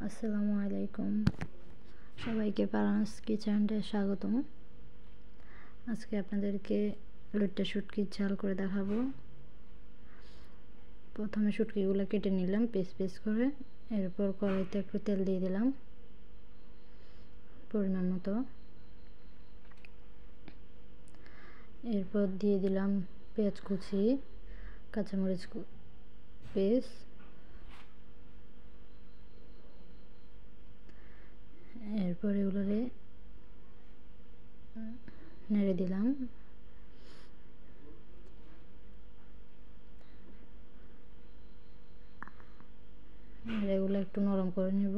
আসসালামু আলাইকুম, সবাইকে পারানস কিচেনে স্বাগতম। আজকে আপনাদেরকে লইট্টা শুটকির ঝাল করে দেখাবো। প্রথমে শুটকিগুলো কেটে নিলাম পিস পিস করে। এরপর কড়াইতে একটু তেল দিয়ে দিলাম পরিমাণ মতো। এরপর দিয়ে দিলাম পেঁয়াজ কুচি, কাঁচামরিচ পেস্ট, এরপর এগুলোরে নেড়ে দিলাম। এগুলো একটু নরম করে নেব।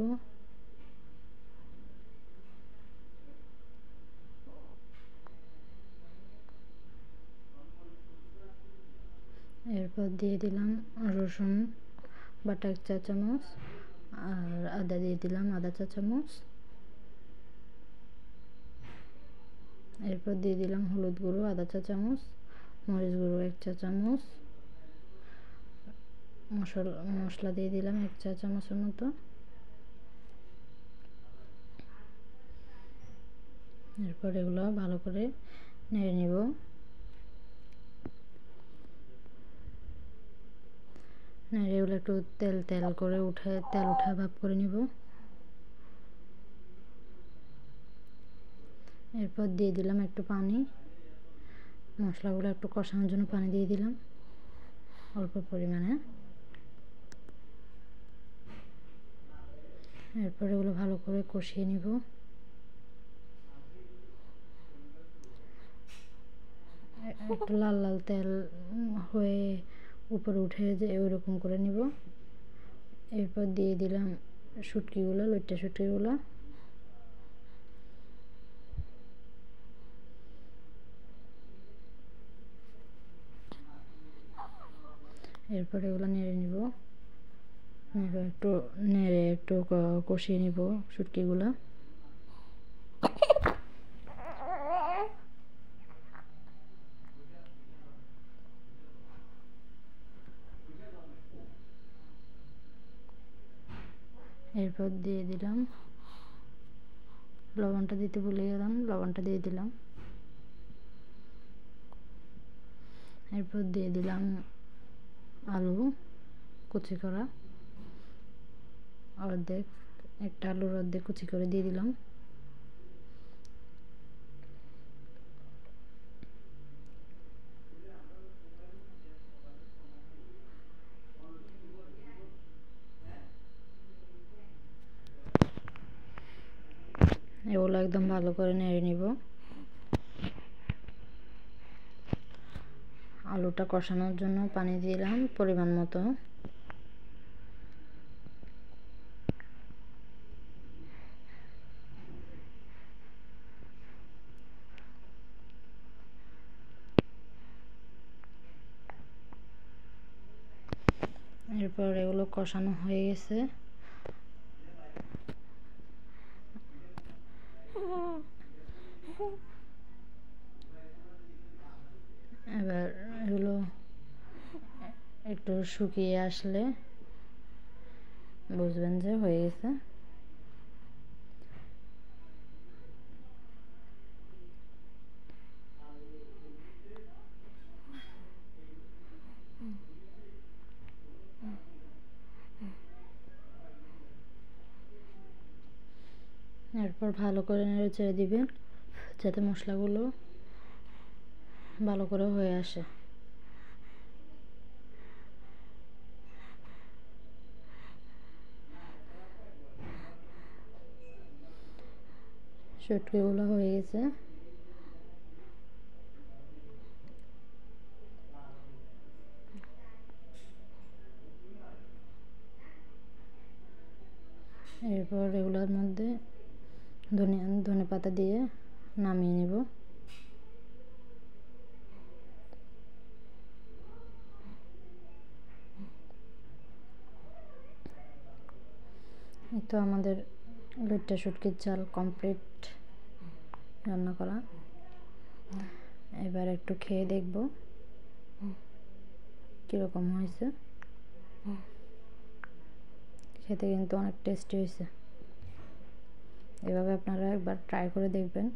এরপর দিয়ে দিলাম রসুন বাটা 1 চা চামচ, আর আদা দিয়ে দিলাম আধা চা চামচ। এরপর দিয়ে দিলাম হলুদ গুঁড়ো আধা চা চামচ, মরিচ গুঁড়ো 1 চা চামচ, মশলা দিয়ে দিলাম 1 চা চামচের মতো। এরপর এগুলো ভালো করে নেড়ে নিব। নেড়ে এগুলো একটু তেল তেল করে তেল উঠা ভাব করে নিব। এরপর দিয়ে দিলাম একটু পানি। মশলাগুলো একটু কষানোর জন্য পানি দিয়ে দিলাম অল্প পরিমাণে। এরপর এগুলো ভালো করে কষিয়ে নিব। একটু লাল লাল তেল হয়ে উপরে উঠে যে ওইরকম করে নিব। এরপর দিয়ে দিলাম শুটকিগুলো, লইট্টা শুটকিগুলো। এরপর এগুলো নেড়ে নিব। নেড়ে একটু কষিয়ে নিব শুটকিগুলো। এরপর দিয়ে দিলাম লবণটা দিতে ভুলে গেলাম, লবণটা দিয়ে দিলাম। এরপর দিয়ে দিলাম আলু কুচি করা, অর্ধেক একটা আলুর অর্ধেক কুচি করে দিয়ে দিলাম। এগুলো একদম ভালো করে নেড়ে নিব। আলুটা কষানোর জন্য পানি দিলাম পরিমাণ মতো। এরপর এগুলো কষানো হয়ে গেছে। এবার এগুলো একটু শুকিয়ে আসলে বুঝবেন যে হয়ে গেছে। এরপর ভালো করে নেড়ে চেড়ে দিবেন যাতে মশলাগুলো ভালো করে হয়ে আসে। শুটকিগুলো হয়ে গেছে। এরপর এগুলোর মধ্যে ধনে পাতা দিয়ে নামিয়ে নেব। এই তো আমাদের লইট্টা শুটকির ঝাল কমপ্লিট রান্না করা। এবার একটু খেয়ে দেখব কীরকম হয়েছে। খেতে কিন্তু অনেক টেস্টি হয়েছে। এভাবে আপনারা একবার ট্রাই করে দেখবেন।